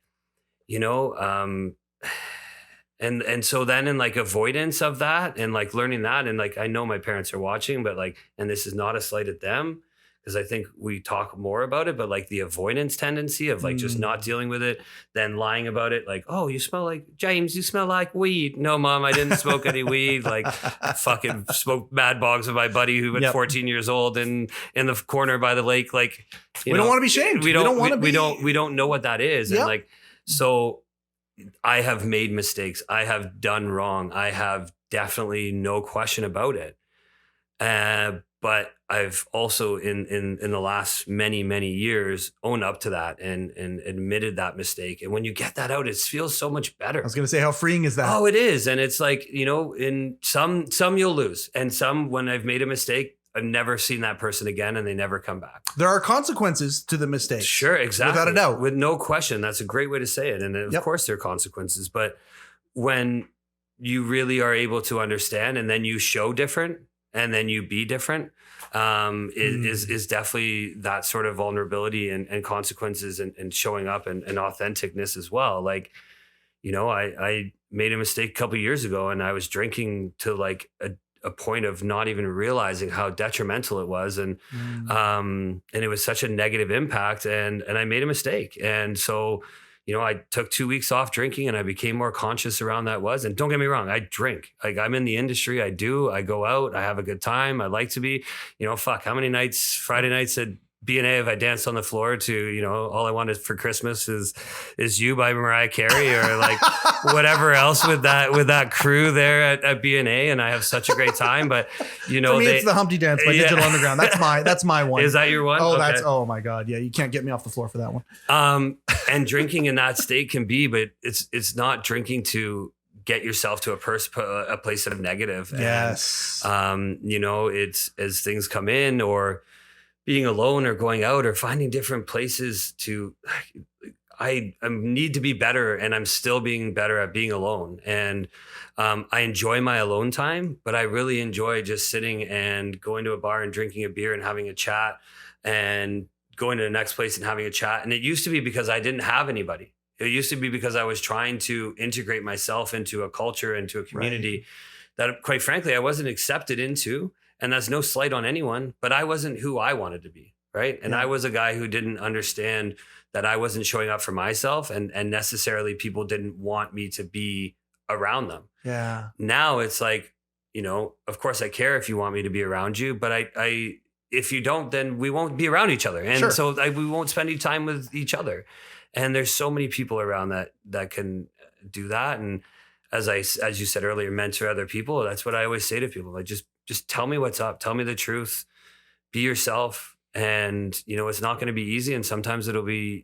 you know, and so then in like avoidance of that and like learning that, and like I know my parents are watching, but like, and this is not a slight at them because I think we talk more about it, but like the avoidance tendency of like just not dealing with it, then lying about it, like, oh, you smell like James, you smell like weed. No, Mom, I didn't smoke any weed. Like fucking smoked Mad Bogs with my buddy who was 14 years old and in the corner by the lake. Like we don't want to be shamed. We don't know what that is. Yep. And like, so I have made mistakes. I have done wrong. I have definitely no question about it. But I've also in the last many years owned up to that and admitted that mistake. And when you get that out, it feels so much better. I was going to say, how freeing is that? Oh, it is. And it's like, you know, in some you'll lose, and some, when I've made a mistake, I've never seen that person again and they never come back. There are consequences to the mistake. Sure, exactly. Without a doubt. With no question. That's a great way to say it. And of course there are consequences. But when you really are able to understand and then you show different and then you be different, is definitely that sort of vulnerability and consequences and showing up and authenticness as well. Like, you know, I made a mistake a couple of years ago and I was drinking to like a point of not even realizing how detrimental it was. And it was such a negative impact and I made a mistake. And so, you know, I took 2 weeks off drinking and I became more conscious around that was. And don't get me wrong, I drink. Like I'm in the industry. I go out, I have a good time. I like to be, you know, how many nights, Friday nights at B&A, if I danced on the floor to, you know, All I Wanted for Christmas is You by Mariah Carey or like whatever else with that crew there at B&A. And I have such a great time, but you know, for me, it's the Humpty Dance by Digital Underground. That's my one. Is that your one? Oh, okay. Oh my God. Yeah. You can't get me off the floor for that one. And drinking in that state can be, but it's not drinking to get yourself to a place of negative. Yes. And, you know, it's as things come in or, being alone or going out or finding different places to, I need to be better, and I'm still being better at being alone. And I enjoy my alone time, but I really enjoy just sitting and going to a bar and drinking a beer and having a chat and going to the next place and having a chat. And it used to be because I didn't have anybody. It used to be because I was trying to integrate myself into a culture, into a community that, quite frankly, I wasn't accepted into. And that's no slight on anyone, but I wasn't who I wanted to be, right? And I was a guy who didn't understand that I wasn't showing up for myself, and necessarily people didn't want me to be around them. Yeah. Now it's like, of course I care if you want me to be around you, but I if you don't, then we won't be around each other. And so we won't spend any time with each other. And there's so many people around that can do that. And as you said earlier, mentor other people. That's what I always say to people. Like, just tell me what's up. Tell me the truth. Be yourself. And, it's not going to be easy. And sometimes it'll be,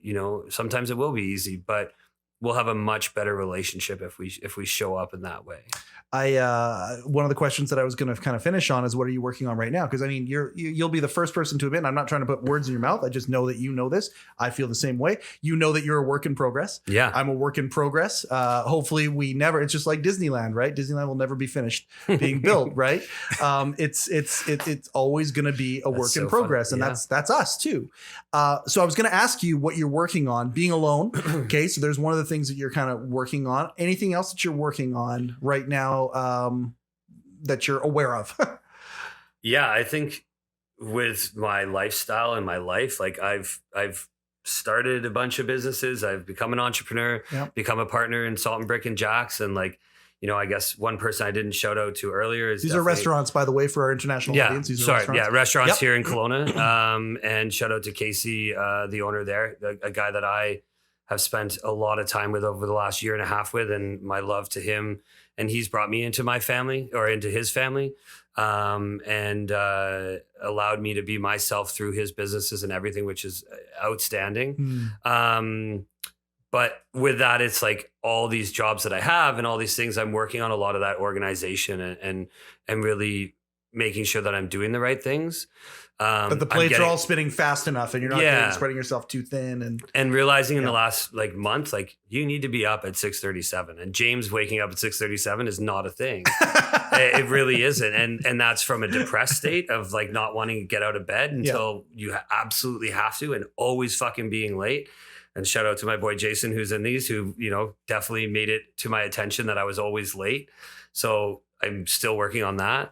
sometimes it will be easy, but we'll have a much better relationship if we show up in that way. One of the questions that I was going to kind of finish on is, what are you working on right now? Because I mean, you'll be the first person to admit, and I'm not trying to put words in your mouth. I just know that you know this. I feel the same way. You know that you're a work in progress. Yeah. I'm a work in progress. Hopefully it's just like Disneyland, right? Disneyland will never be finished being built, right? It's always going to be a work in progress. And that's us too. So I was going to ask you what you're working on, being alone. Okay. So there's one of the things that you're kind of working on. Anything else that you're working on right now that you're aware of? Yeah, I think with my lifestyle and my life, like I've started a bunch of businesses. I've become an entrepreneur, become a partner in Salt and Brick and Jack's. And like, I guess one person I didn't shout out to earlier is these are restaurants, by the way, for our international audience. These are restaurants here in Kelowna. And shout out to Casey, the owner there, a guy that I have spent a lot of time with over the last year and a half with, and my love to him. And he's brought me into my family, or into his family, and allowed me to be myself through his businesses and everything, which is outstanding. But with that, it's like all these jobs that I have and all these things I'm working on, a lot of that organization and really making sure that I'm doing the right things. But the plates are all spinning fast enough, and you're not spreading yourself too thin. And realizing in the last month, you need to be up at 6:37, and James waking up at 6:37 is not a thing. It really isn't. And that's from a depressed state of not wanting to get out of bed until you absolutely have to, and always fucking being late. And shout out to my boy Jason, who's in these, who, definitely made it to my attention that I was always late. So I'm still working on that.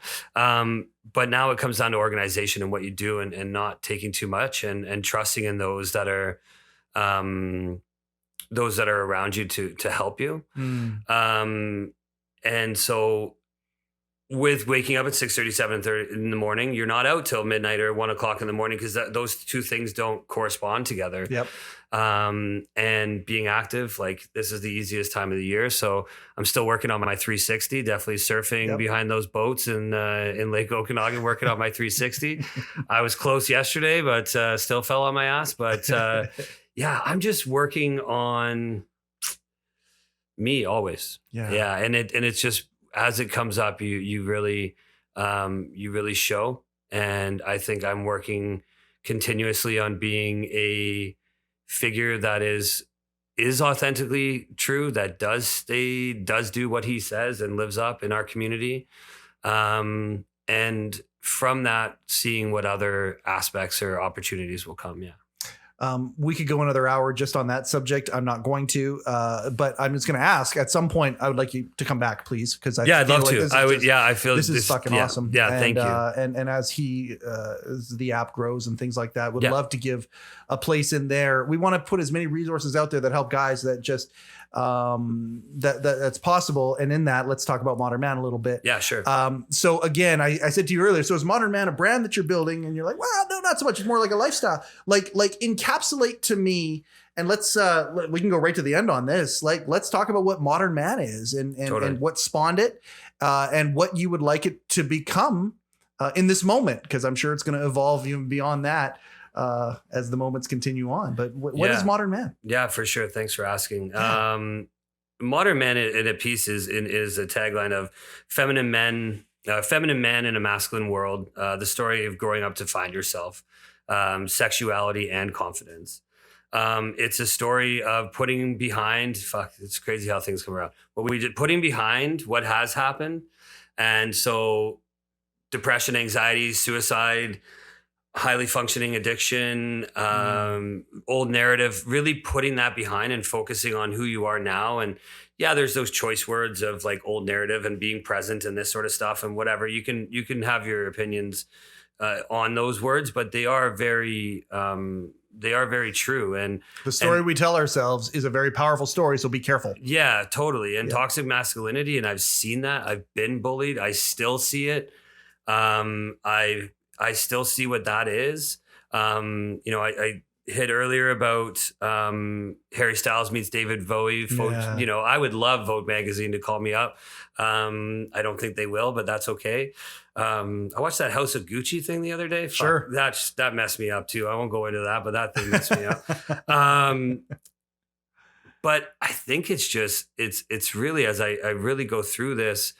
But now it comes down to organization and what you do, and not taking too much, and trusting in those that are around you to help you. And so with waking up at 6:37 in the morning, you're not out till midnight or 1 o'clock in the morning, because those two things don't correspond together. Yep. And being active, this is the easiest time of the year. So I'm still working on my 360, definitely surfing behind those boats in Lake Okanagan, working on my 360. I was close yesterday, but still fell on my ass. But I'm just working on me always. Yeah. And it's just, as it comes up, you really show. And I think I'm working continuously on being a figure that is authentically true, that does do what he says and lives up in our community. And from that, seeing what other aspects or opportunities will come. Yeah. We could go another hour just on that subject. I'm not going to, but I'm just going to ask. At some point, I would like you to come back, please, because I'd love to. I feel this is fucking awesome. Yeah, thank you. And as the app grows and things like that, would love to give a place in there. We want to put as many resources out there that help guys that just that's possible. And in that, let's talk about Modern Man a little bit. Yeah, sure. So again, I said to you earlier, so is Modern Man a brand that you're building? And you're like, well, no, not so much. It's more like a lifestyle. Like encapsulate to me, and let's we can go right to the end on this. Let's talk about what Modern Man is and what spawned it, and what you would like it to become in this moment, because I'm sure it's going to evolve even beyond that as the moments continue on. But what is Modern Man? Yeah, for sure. Thanks for asking. Modern Man in a piece is a tagline of feminine men feminine man in a masculine world, the story of growing up to find yourself, sexuality and confidence. It's a story of putting behind, it's crazy how things come around. But we did putting behind what has happened. And so depression, anxiety, suicide, highly functioning addiction, old narrative, really putting that behind and focusing on who you are now. And yeah, there's those choice words of like old narrative and being present and this sort of stuff and whatever. You can have your opinions on those words, but they are very true. And the story we tell ourselves is a very powerful story. So be careful. Yeah, totally. And toxic masculinity. And I've seen that. I've been bullied. I still see it. I still see what that is. I hit earlier about Harry Styles meets David Bowie. Folks, I would love Vogue magazine to call me up. I don't think they will, but that's okay. I watched that House of Gucci thing the other day. Sure. That messed me up too. I won't go into that, but that thing messed me up. But I think it's really, as I really go through this,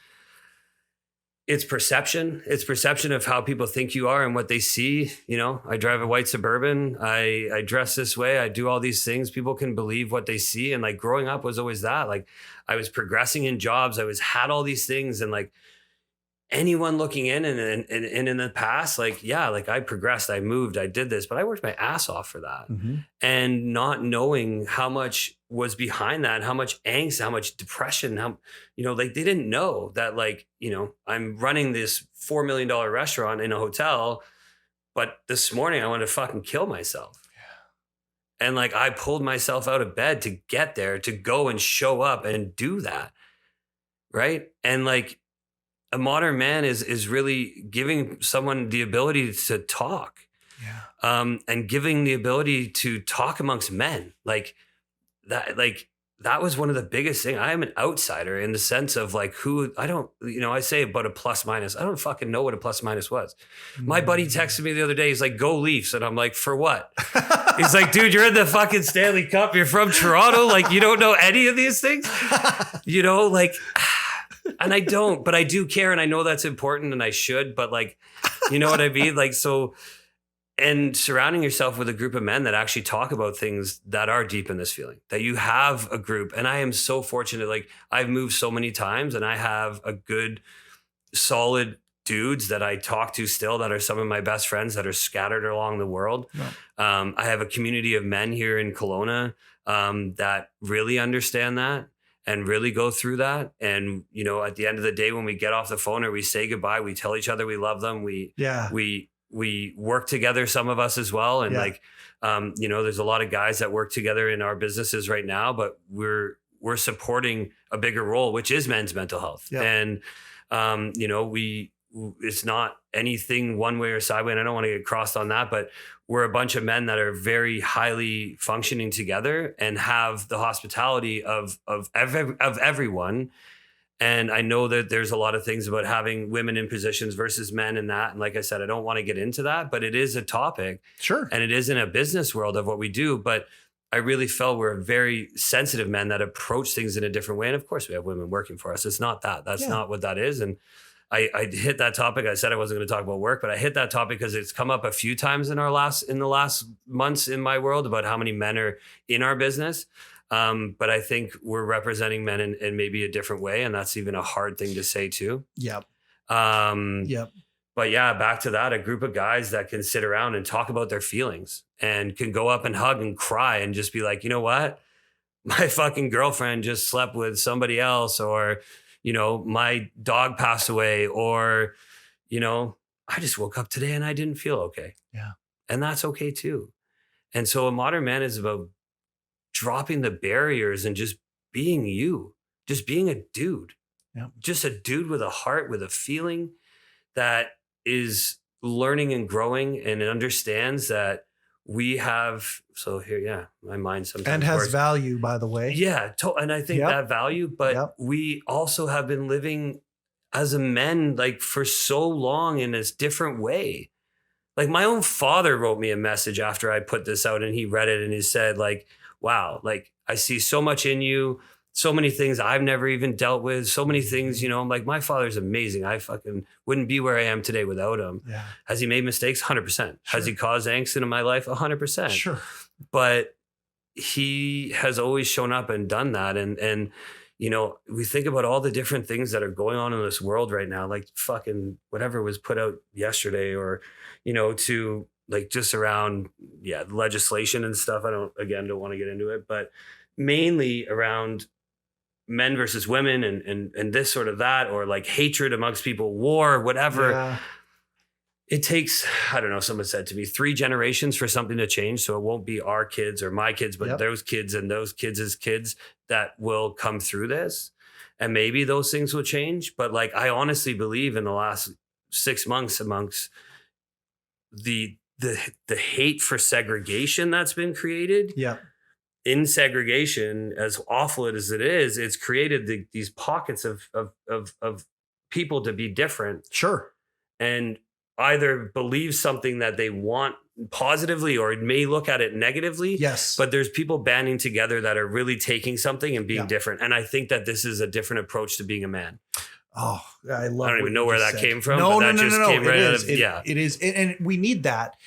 it's perception. It's perception of how people think you are and what they see. I drive a white Suburban. I dress this way. I do all these things. People can believe what they see. And like growing up was always that. Like I was progressing in jobs. I had all these things. And like anyone looking in and in the past, like I progressed, I moved, I did this, but I worked my ass off for that. Mm-hmm. And not knowing how much was behind that, how much angst, how much depression, they didn't know that I'm running this $4 million restaurant in a hotel, but this morning I wanted to fucking kill myself. Yeah. And I pulled myself out of bed to get there, to go and show up and do that. Right. And a modern man is really giving someone the ability to talk, and giving the ability to talk amongst men that was one of the biggest things. I am an outsider in the sense of who I don't, I say about a plus minus. I don't fucking know what a plus minus was. My buddy texted me the other day. He's like, "Go Leafs." And I'm like, "For what?" He's like, "Dude, you're in the fucking Stanley Cup. You're from Toronto. You don't know any of these things, And I don't, but I do care. And I know that's important and I should, but you know what I mean? So, and surrounding yourself with a group of men that actually talk about things that are deep in this feeling, that you have a group. And I am so fortunate. I've moved so many times and I have a good, solid dudes that I talk to still that are some of my best friends that are scattered along the world. Yeah. I have a community of men here in Kelowna that really understand that and really go through that. And, at the end of the day, when we get off the phone or we say goodbye, we tell each other we love them. We work together, some of us as well. And there's a lot of guys that work together in our businesses right now, but we're supporting a bigger role, which is men's mental health. Yeah. And, it's not anything one way or sideway. And I don't want to get crossed on that, but we're a bunch of men that are very highly functioning together and have the hospitality of everyone. And I know that there's a lot of things about having women in positions versus men and that. And like I said, I don't want to get into that, but it is a topic. Sure. And it is in a business world of what we do. But I really felt we're very sensitive men that approach things in a different way. And of course we have women working for us. It's not that. That's not what that is. And I hit that topic. I said I wasn't going to talk about work, but I hit that topic because it's come up a few times in the last months in my world about how many men are in our business. But I think we're representing men in maybe a different way. And that's even a hard thing to say too. Yep. But yeah, back to that, a group of guys that can sit around and talk about their feelings and can go up and hug and cry and just be like, you know what? My fucking girlfriend just slept with somebody else, or, my dog passed away, or, I just woke up today and I didn't feel okay. Yeah. And that's okay too. And so a modern man is about dropping the barriers and just being you, just being a dude, just a dude with a heart, with a feeling that is learning and growing and understands that we have. So here, my mind sometimes and has works. Value, by the way. Yeah. And I think that value, but we also have been living as a men, for so long in this different way. My own father wrote me a message after I put this out and he read it and he said wow, I see so much in you, so many things I've never even dealt with, so many things, you know, like my father's amazing. I fucking wouldn't be where I am today without him. Yeah. Has he made mistakes? 100%. Sure. Has he caused angst in my life? 100%. Sure. But he has always shown up and done that. And, you know, we think about all the different things that are going on in this world right now, like fucking whatever was put out yesterday, or, you know, to like just around, legislation and stuff. I don't want to get into it, but mainly around men versus women and this sort of that, or like hatred amongst people, war, whatever. Yeah. It takes, I don't know, someone said to me, 3 generations for something to change. So it won't be our kids or my kids, but those kids and those kids' kids that will come through this. And maybe those things will change. But like, I honestly believe in the last 6 months amongst the hate for segregation that's been created. Yeah. In segregation, as awful as it is, it's created these pockets of people to be different. Sure. And either believe something that they want positively or may look at it negatively. Yes. But there's people banding together that are really taking something and being different. And I think that this is a different approach to being a man. Oh, I love. I don't even know where that came from. No, but no, that no, just no, no. came right out of, it is, and we need that.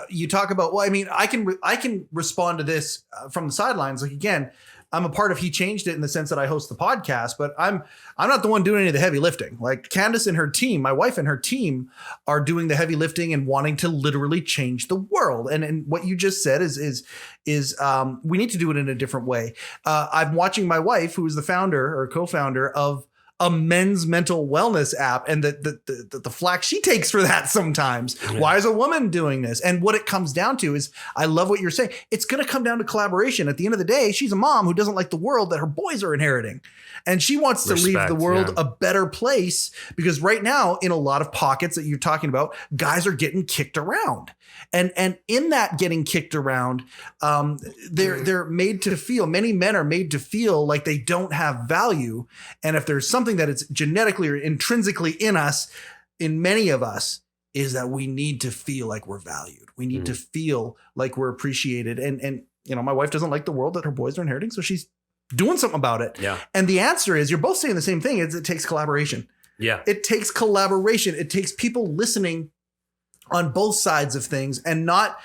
You talk about. Well, I mean, I can respond to this from the sidelines. Like again, I'm a part of HeChangedIt in the sense that I host the podcast, but I'm not the one doing any of the heavy lifting. Like Candace and her team, my wife and her team, are doing the heavy lifting and wanting to literally change the world. And what you just said is we need to do it in a different way. I'm watching my wife, who is the founder or co-founder of a men's mental wellness app, and the flack she takes for that sometimes. Yeah. Why is a woman doing this? And what it comes down to is, I love what you're saying. It's going to come down to collaboration. At the end of the day, she's a mom who doesn't like the world that her boys are inheriting. And she wants to leave the world a better place, because right now, in a lot of pockets that you're talking about, guys are getting kicked around. And in that getting kicked around, they're made to feel, many men are made to feel like they don't have value. And if there's something that is genetically or intrinsically in us, in many of us, is that we need to feel like we're valued. We need to feel like we're appreciated. And you know, my wife doesn't like the world that her boys are inheriting, so she's doing something about it. Yeah. And the answer is, you're both saying the same thing, is it takes collaboration. Yeah. It takes collaboration. It takes people listening on both sides of things and not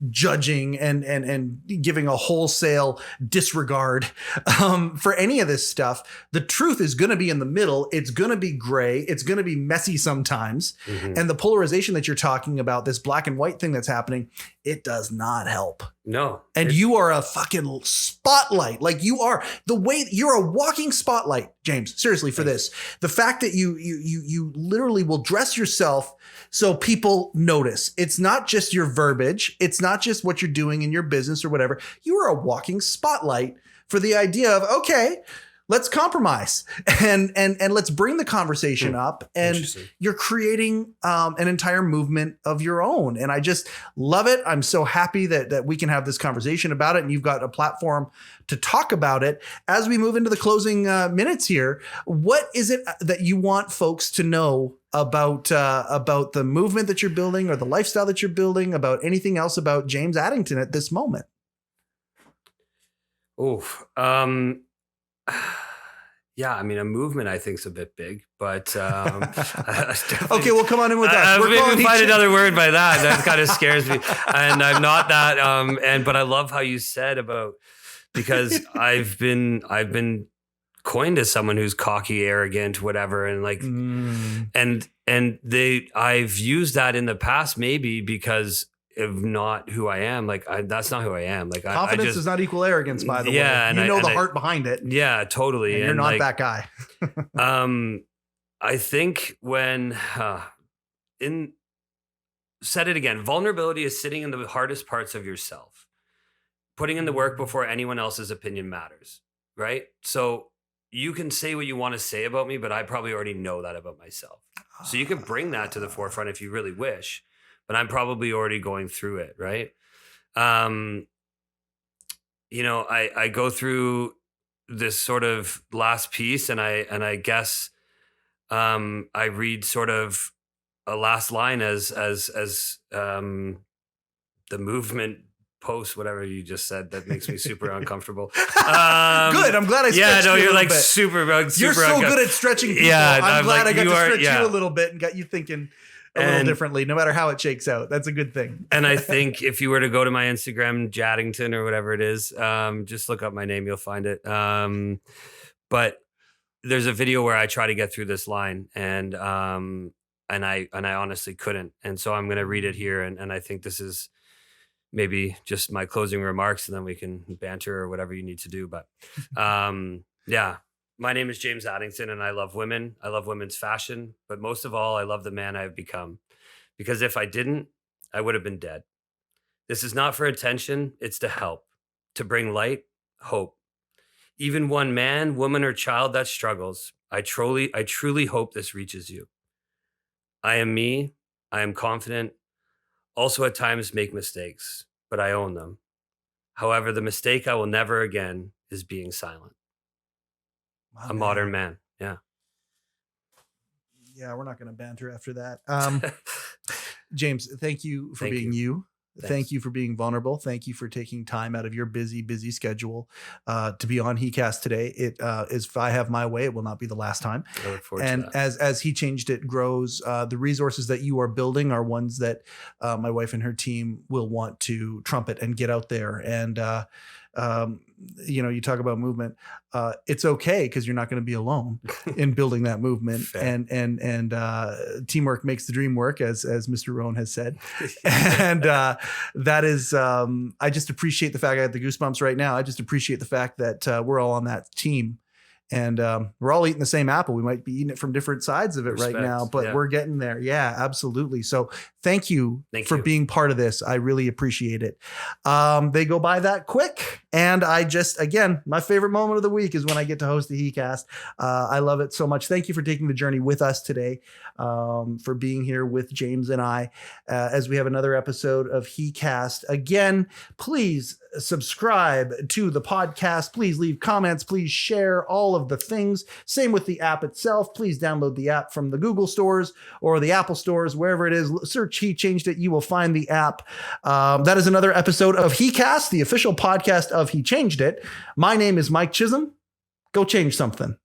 judging and giving a wholesale disregard for any of this stuff. The truth is going to be in the middle. It's going to be gray. It's going to be messy sometimes. Mm-hmm. And the polarization that you're talking about, this black and white thing that's happening, it does not help. No. And you are a fucking spotlight. Like, you are you're a walking spotlight, James, seriously, for this. The fact that you literally will dress yourself so people notice. It's not just your verbiage. It's not just what you're doing in your business or whatever. You are a walking spotlight for the idea of, okay, let's compromise and let's bring the conversation up. And you're creating an entire movement of your own. And I just love it. I'm so happy that we can have this conversation about it, and you've got a platform to talk about it. As we move into the closing minutes here, what is it that you want folks to know about the movement that you're building, or the lifestyle that you're building, about anything else about James Addington at this moment? Yeah, I mean, a movement I think is a bit big, but okay, well, come on in with us. We're going to find another word by that. That kind of scares me, and I'm not that. But I love how you said about, because I've been coined as someone who's cocky, arrogant, whatever, and like, I've used that in the past, maybe because of not who I am. Like, that's not who I am. Like, confidence does not equal arrogance, by the way. And you know the heart behind it. Yeah, totally. And you're not that guy. I think when said it again, vulnerability is sitting in the hardest parts of yourself, putting in the work before anyone else's opinion matters. Right. So you can say what you want to say about me, but I probably already know that about myself. So you can bring that to the forefront if you really wish, but I'm probably already going through it. Right. You know, I go through this sort of last piece, and I guess I read sort of a last line as the movement post whatever you just said. That makes me super uncomfortable. Good. I'm glad I stretched you you're a like bit. super You're so good at stretching people. Yeah, I'm glad like, I got to stretch yeah. you a little bit and got you thinking a little differently, no matter how it shakes out. That's a good thing. And I think if you were to go to my Instagram, Jaddington or whatever it is, just look up my name, you'll find it. But there's a video where I try to get through this line and I honestly couldn't. And so I'm going to read it here. And I think this is maybe just my closing remarks, and then we can banter or whatever you need to do. But yeah, my name is James Addington, and I love women. I love women's fashion, but most of all, I love the man I've become. Because if I didn't, I would have been dead. This is not for attention. It's to help, to bring light, hope. Even one man, woman, or child that struggles, I truly hope this reaches you. I am me. I am confident. Also at times make mistakes, but I own them. However, the mistake I will never again is being silent. A modern man. Yeah. Yeah, we're not going to banter after that. James, thank you for being you. Thank you for being vulnerable. Thank you for taking time out of your busy schedule to be on heCast today. It is, if I have my way, it will not be the last time. I look forward and to that. as HeChangedIt grows, the resources that you are building are ones that my wife and her team will want to trumpet and get out there. And you talk about movement. It's okay because you're not going to be alone in building that movement. and teamwork makes the dream work, as Mr. Rohn has said. And that is, I just appreciate the fact I have the goosebumps right now. I just appreciate the fact that we're all on that team. And we're all eating the same apple. We might be eating it from different sides of it right now, but we're getting there. Yeah, absolutely. So thank you for being part of this. I really appreciate it. They go by that quick. And again, my favorite moment of the week is when I get to host the heCast. I love it so much. Thank you for taking the journey with us today, for being here with James and I, as we have another episode of heCast. Again, please subscribe to the podcast. Please leave comments. Please share all of the things. Same with the app itself. Please download the app from the Google stores or the Apple stores, wherever it is. Search HeChangedIt. You will find the app. That is another episode of heCast, the official podcast of HeChangedIt. My name is Mike Chisholm. Go change something.